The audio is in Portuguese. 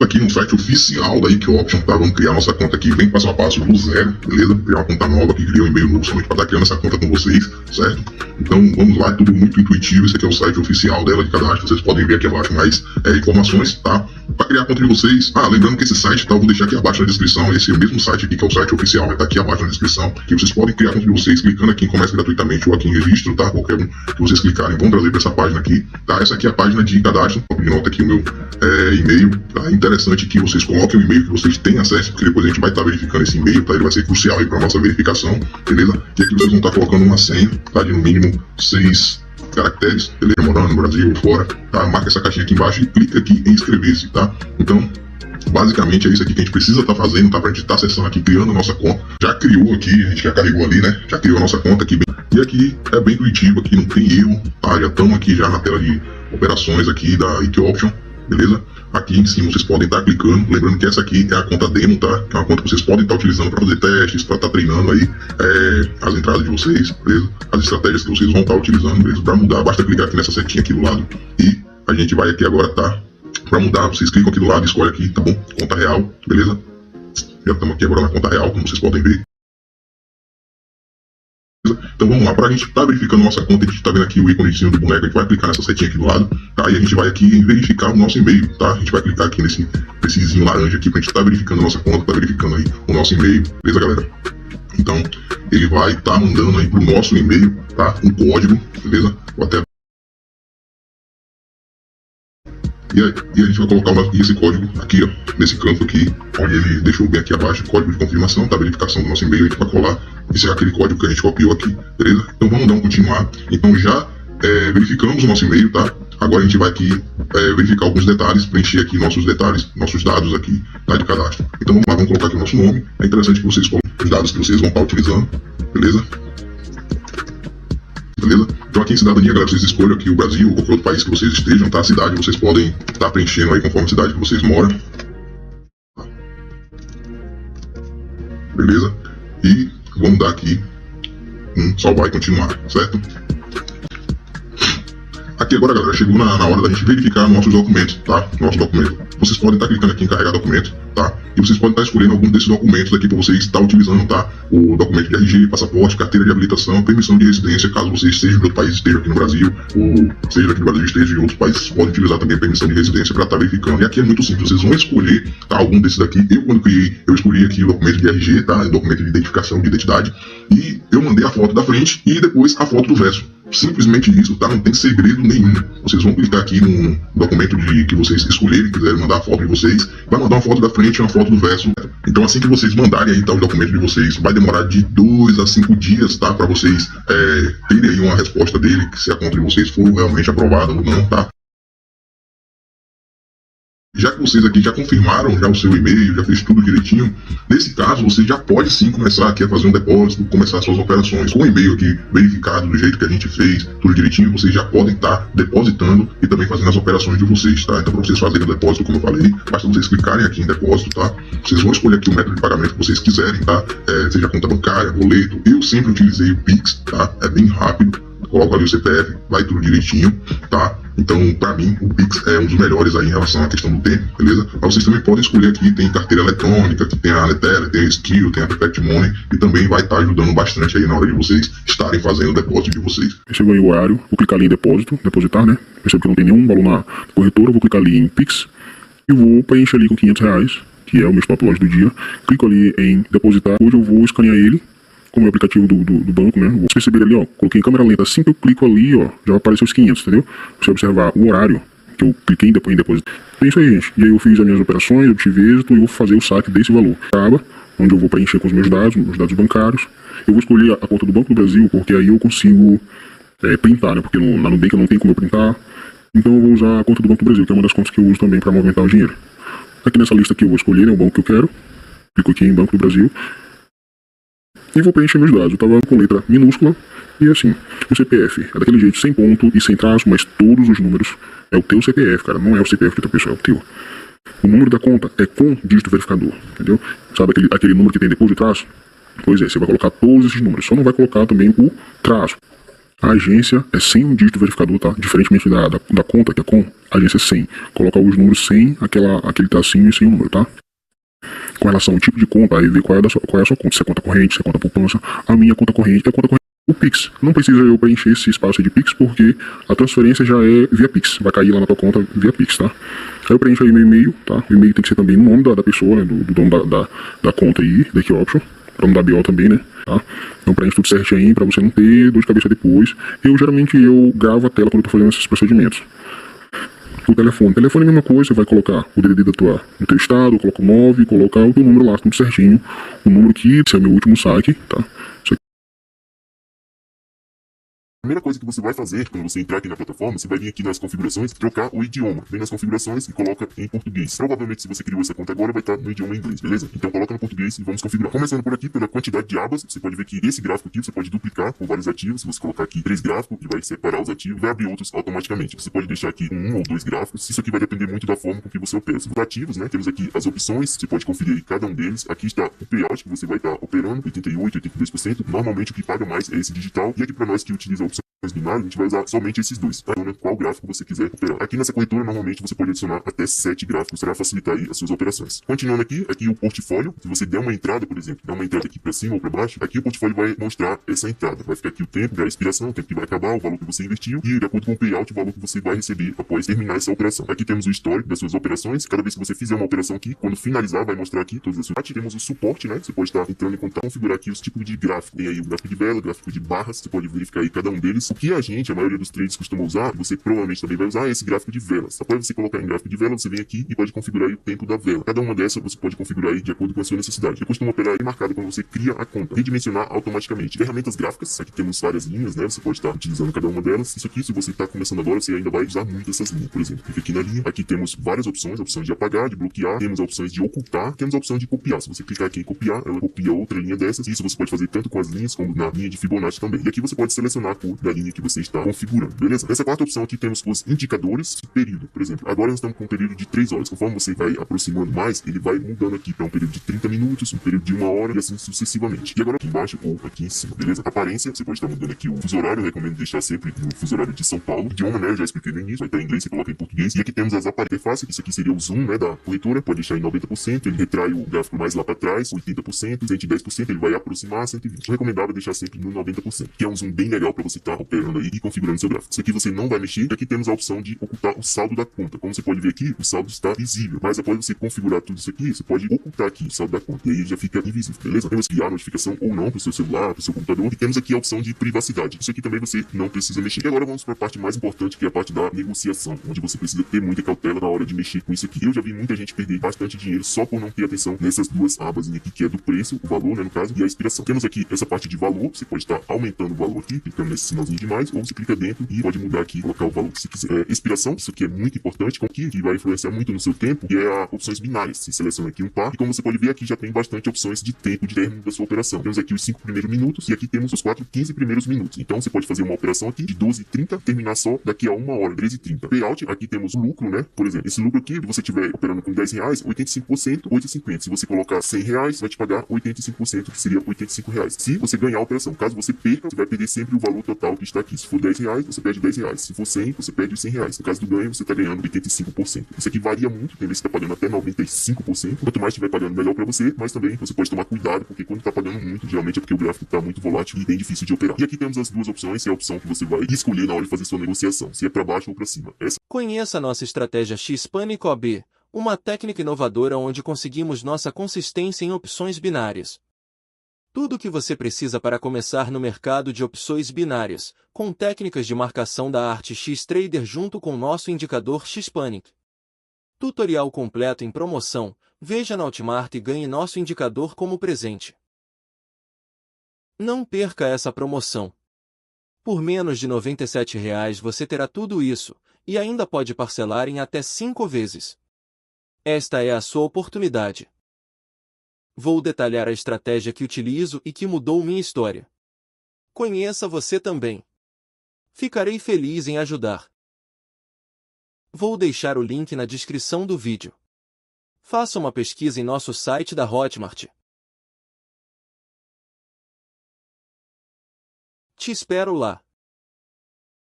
aqui no site oficial da IKEOption, tá? Vamos criar nossa conta aqui bem passo a passo do zero, beleza? Criar uma conta nova aqui, criar um e-mail novo somente para estar criando essa conta com vocês, certo? Então vamos lá, tudo muito intuitivo. Esse aqui é o site oficial dela de cadastro. Vocês podem ver aqui abaixo mais informações, tá? Para criar a conta de vocês. Lembrando que esse site, tá? Eu vou deixar aqui abaixo na descrição. Esse é o mesmo site aqui que é o site oficial, vai estar aqui abaixo na descrição. Que vocês podem criar a conta de vocês clicando aqui em Comece Gratuitamente ou aqui em Registro, tá? Qualquer um que vocês clicarem vão trazer para essa página aqui, tá? Essa aqui é a página de cadastro. Nota aqui o meu e-mail, tá? É interessante que vocês coloquem o e-mail que vocês têm acesso, porque depois a gente vai estar verificando esse e-mail, tá? Ele vai ser crucial aí para nossa verificação, beleza? E aqui vocês vão estar colocando uma senha, tá? De no mínimo 6 caracteres, beleza? Morando no Brasil ou fora, tá? Marca essa caixinha aqui embaixo e clica aqui em inscrever-se, tá? Então, basicamente é isso aqui que a gente precisa estar fazendo, tá? Pra gente estar acessando aqui, criando a nossa conta. Já criou aqui, a gente já carregou ali, né? Já criou a nossa conta aqui. E aqui é bem intuitivo, aqui não tem erro, tá? Já estamos aqui já na tela de operações aqui da IKEOption, beleza? Aqui em cima vocês podem estar clicando, lembrando que essa aqui é a conta demo, tá? Que é uma conta que vocês podem estar utilizando para fazer testes, para estar treinando aí as entradas de vocês, beleza? As estratégias que vocês vão estar utilizando, beleza? Para mudar, basta clicar aqui nessa setinha aqui do lado e a gente vai aqui agora, tá? Para mudar, vocês clicam aqui do lado e escolhem aqui, tá bom? Conta real, beleza? Já estamos aqui agora na conta real, como vocês podem ver. Então vamos lá, para a gente estar verificando nossa conta, a gente está vendo aqui o íconezinho do boneco, a gente vai clicar nessa setinha aqui do lado, tá? E a gente vai aqui verificar o nosso e-mail, tá? A gente vai clicar aqui nesse laranja aqui para a gente estar verificando a nossa conta, tá verificando aí o nosso e-mail, beleza, galera? Então ele vai estar mandando aí pro nosso e-mail, tá? Um código, beleza? Vou até... E a gente vai colocar esse código aqui, ó, nesse canto aqui, onde ele deixou bem aqui abaixo, código de confirmação, tá? Verificação do nosso e-mail, a gente vai colar. Esse é aquele código que a gente copiou aqui, beleza? Então vamos dar um continuar. Então já verificamos o nosso e-mail, tá? Agora a gente vai aqui verificar alguns detalhes, preencher aqui nossos detalhes, nossos dados aqui, tá? De cadastro. Então vamos lá, vamos colocar aqui o nosso nome. É interessante que vocês coloquem os dados que vocês vão estar utilizando, beleza? Beleza? Então aqui em cidadania, galera, vocês escolhem aqui o Brasil ou qualquer outro país que vocês estejam, tá? A cidade vocês podem estar preenchendo aí conforme a cidade que vocês moram. Beleza? E vamos dar aqui salvar e continuar, certo? Aqui agora, galera, chegou na hora da gente verificar nossos documentos, tá? Nosso documento. Vocês podem estar clicando aqui em carregar documento, tá? E vocês podem estar escolhendo algum desses documentos aqui para vocês estar utilizando, tá? O documento de RG, passaporte, carteira de habilitação, permissão de residência, caso você esteja em outro país, esteja aqui no Brasil, ou seja aqui no Brasil, esteja em outros países, podem utilizar também a permissão de residência para estar verificando. E aqui é muito simples, vocês vão escolher, tá? Algum desses daqui. Eu, quando criei, eu escolhi aqui o documento de RG, tá? Documento de identificação, de identidade. E eu mandei a foto da frente e depois a foto do verso. Simplesmente isso, tá? Não tem segredo nenhum. Vocês vão clicar aqui no documento que vocês escolherem, quiserem mandar a foto de vocês, vai mandar uma foto da frente e uma foto do verso. Então assim que vocês mandarem aí, tá, o documento de vocês, vai demorar de 2 a 5 dias, tá? Para vocês terem aí uma resposta dele, se a conta de vocês for realmente aprovada ou não, tá? Já que vocês aqui já confirmaram já o seu e-mail, já fez tudo direitinho, nesse caso você já pode sim começar aqui a fazer um depósito, começar suas operações. Com o e-mail aqui verificado do jeito que a gente fez, tudo direitinho, vocês já podem estar depositando e também fazendo as operações de vocês, tá? Então para vocês fazerem o depósito, como eu falei, basta vocês clicarem aqui em depósito, tá? Vocês vão escolher aqui o método de pagamento que vocês quiserem, tá? Seja conta bancária, boleto. Eu sempre utilizei o Pix, tá? É bem rápido. Coloco ali o CPF, vai tudo direitinho, tá? Então, para mim, o Pix é um dos melhores aí em relação à questão do tempo, beleza? Mas vocês também podem escolher aqui, tem carteira eletrônica, que tem a Letera, tem a Skill, tem a Perfect Money, e também vai estar ajudando bastante aí na hora de vocês estarem fazendo o depósito de vocês. Chegou aí o horário, vou clicar ali em depósito, depositar, né? Percebo que não tem nenhum valor na corretora, vou clicar ali em Pix e vou preencher ali com R$500, que é o meu stop loss do dia. Clico ali em depositar, hoje eu vou escanear ele com o meu aplicativo do banco, né? Vou perceber ali, ó, coloquei em câmera lenta, assim que eu clico ali, ó, já vai aparecer os 500, entendeu? Você observar o horário que eu cliquei em depositar. É isso aí, gente. E aí eu fiz as minhas operações, eu tive êxito e eu vou fazer o saque desse valor. Aba, onde eu vou preencher com os meus dados bancários. Eu vou escolher a conta do Banco do Brasil, porque aí eu consigo printar, né? Porque na Nubank não tem como eu printar. Então eu vou usar a conta do Banco do Brasil, que é uma das contas que eu uso também para movimentar o dinheiro. Aqui nessa lista aqui eu vou escolher, né, o banco que eu quero. Clico aqui em Banco do Brasil. E vou preencher meus dados. Eu tava com letra minúscula e assim. O CPF é daquele jeito, sem ponto e sem traço, mas todos os números é o teu CPF, cara. Não é o CPF de outra pessoa, é o teu. O número da conta é com dígito verificador, entendeu? Sabe aquele número que tem depois de traço? Pois é, você vai colocar todos esses números. Só não vai colocar também o traço. A agência é sem um dígito verificador, tá? Diferentemente da conta, que é com, a agência é sem. Colocar os números sem aquele tracinho e sem o número, tá? Com relação ao tipo de conta, aí ver qual é a sua conta. Se é conta corrente, se é conta poupança. A minha conta corrente é conta corrente. O Pix. Não precisa eu preencher esse espaço de Pix, porque a transferência já é via Pix. Vai cair lá na tua conta via Pix, tá? Aí eu preencho aí meu e-mail, tá? O e-mail tem que ser também no nome da pessoa, né? Do dono da conta aí, da Keyoption. Pra não dar BO também, né? Tá? Então preenche tudo certinho pra você não ter dor de cabeça depois. Geralmente eu gravo a tela quando eu tô fazendo esses procedimentos. O telefone é a mesma coisa, você vai colocar o DDD do teu estado, coloca o 9, colocar o teu número lá, tudo certinho. O número aqui, esse é meu último saque, tá? A primeira coisa que você vai fazer quando você entrar aqui na plataforma, você vai vir aqui nas configurações, trocar o idioma. Vem nas configurações e coloca em português. Provavelmente, se você criou essa conta agora, vai estar no idioma inglês, beleza? Então coloca no português e vamos configurar. Começando por aqui, pela quantidade de abas, você pode ver que esse gráfico aqui, você pode duplicar por vários ativos. Se você colocar aqui 3 gráficos, e vai separar os ativos, vai abrir outros automaticamente. Você pode deixar aqui um ou 2 gráficos. Isso aqui vai depender muito da forma com que você opera. Os ativos, né? Temos aqui as opções, você pode conferir aí cada um deles. Aqui está o payout que você vai estar operando, 88%, 82%. Normalmente o que paga mais é esse digital. E aqui para nós que utiliza a opção binário, a gente vai usar somente esses dois, tá? Então, qual gráfico você quiser operar. Aqui nessa corretora, normalmente você pode adicionar até 7 gráficos para facilitar aí as suas operações. Continuando aqui o portfólio. Se você der uma entrada, por exemplo, dar uma entrada aqui para cima ou para baixo, aqui o portfólio vai mostrar essa entrada. Vai ficar aqui o tempo, a expiração, o tempo que vai acabar, o valor que você investiu e, de acordo com o payout, o valor que você vai receber após terminar essa operação. Aqui temos o histórico das suas operações. Cada vez que você fizer uma operação aqui, quando finalizar, vai mostrar aqui todas as suas. Aqui temos o suporte, né? Você pode estar entrando em contato, configurar aqui os tipos de gráfico. Tem aí o gráfico de vela, gráfico de barras. Você pode verificar aí cada um deles. O que a maioria dos traders costuma usar, você provavelmente também vai usar esse gráfico de velas. Após você colocar em gráfico de vela, você vem aqui e pode configurar aí o tempo da vela. Cada uma dessas você pode configurar aí de acordo com a sua necessidade. Eu costumo operar aí marcado quando você cria a conta. Redimensionar automaticamente. Ferramentas gráficas, aqui temos várias linhas, né? Você pode estar utilizando cada uma delas. Isso aqui, se você está começando agora, você ainda vai usar muito essas linhas. Por exemplo, clica aqui na linha. Aqui temos várias opções de apagar, de bloquear. Temos opções de ocultar. Temos a opção de copiar. Se você clicar aqui em copiar, ela copia outra linha dessas. Isso você pode fazer tanto com as linhas como na linha de Fibonacci também. E aqui você pode selecionar a cor da linha que você está configurando, beleza? Nessa quarta opção aqui temos os indicadores de período. Por exemplo, agora nós estamos com um período de 3 horas. Conforme você vai aproximando mais, ele vai mudando aqui para um período de 30 minutos, um período de 1 hora e assim sucessivamente. E agora aqui embaixo ou aqui em cima, beleza? Aparência, você pode estar mudando aqui o fuso horário. Eu recomendo deixar sempre no fuso horário de São Paulo. Idioma, né? Eu já expliquei no início, vai estar em inglês, você coloca em português. E aqui temos as interfaces. Isso aqui seria o zoom, né, da corretora. Pode deixar em 90%. Ele retrai o gráfico mais lá para trás, 80%, 110%. Ele vai aproximar 120%. O recomendável é deixar sempre no 90%, que é um zoom bem legal para você estar operando aí e configurando seu gráfico. Isso aqui você não vai mexer. Aqui temos a opção de ocultar o saldo da conta. Como você pode ver aqui, o saldo está visível. Mas após você configurar tudo isso aqui, você pode ocultar aqui o saldo da conta. E aí já fica invisível, beleza? Temos que criar a notificação ou não para o seu celular, para o seu computador. E temos aqui a opção de privacidade. Isso aqui também você não precisa mexer. E agora vamos para a parte mais importante, que é a parte da negociação, onde você precisa ter muita cautela na hora de mexer com isso aqui. Eu já vi muita gente perder bastante dinheiro só por não ter atenção nessas duas abas aqui, que é do preço, o valor, né, no caso, e a expiração. Temos aqui essa parte de valor. Você pode estar aumentando o valor aqui, clicando nesse sinalzinho de mais, ou você clica dentro e pode mudar aqui, colocar o valor que você quiser. Expiração, isso aqui é muito importante, que vai influenciar muito no seu tempo, que é a opções binárias. Você seleciona aqui um par, e como você pode ver aqui, já tem bastante opções de tempo de término da sua operação. Temos aqui os 5 primeiros minutos, e aqui temos os 15 primeiros minutos. Então você pode fazer uma operação aqui de 12h30, terminar só daqui a 1 hora, 13h30. Payout, aqui temos o lucro, né? Por exemplo, esse lucro aqui, se você estiver operando com R$10, 85%, 8,50. Se você colocar R$100, vai te pagar 85%, que seria R$85. Se você ganhar a operação, caso você perca, você vai perder sempre o valor total que está aqui. Se for R$10, você perde R$10. Se for 100, você perde os R$100. No caso do ganho, você está ganhando 85%. Isso aqui varia muito, tem vezes que está pagando até 95%. Quanto mais estiver pagando, melhor para você, mas também você pode tomar cuidado, porque quando está pagando muito, geralmente é porque o gráfico está muito volátil e bem difícil de operar. E aqui temos as duas opções, que é a opção que você vai escolher na hora de fazer sua negociação, se é para baixo ou para cima. Conheça a nossa estratégia X-Pânico AB, uma técnica inovadora onde conseguimos nossa consistência em opções binárias. Tudo o que você precisa para começar no mercado de opções binárias, com técnicas de marcação da arte X-Trader junto com nosso indicador X-Panic. Tutorial completo em promoção, veja na Hotmart e ganhe nosso indicador como presente. Não perca essa promoção. Por menos de R$ 97,00 você terá tudo isso, e ainda pode parcelar em até 5 vezes. Esta é a sua oportunidade. Vou detalhar a estratégia que utilizo e que mudou minha história. Conheça você também. Ficarei feliz em ajudar. Vou deixar o link na descrição do vídeo. Faça uma pesquisa em nosso site da Hotmart. Te espero lá.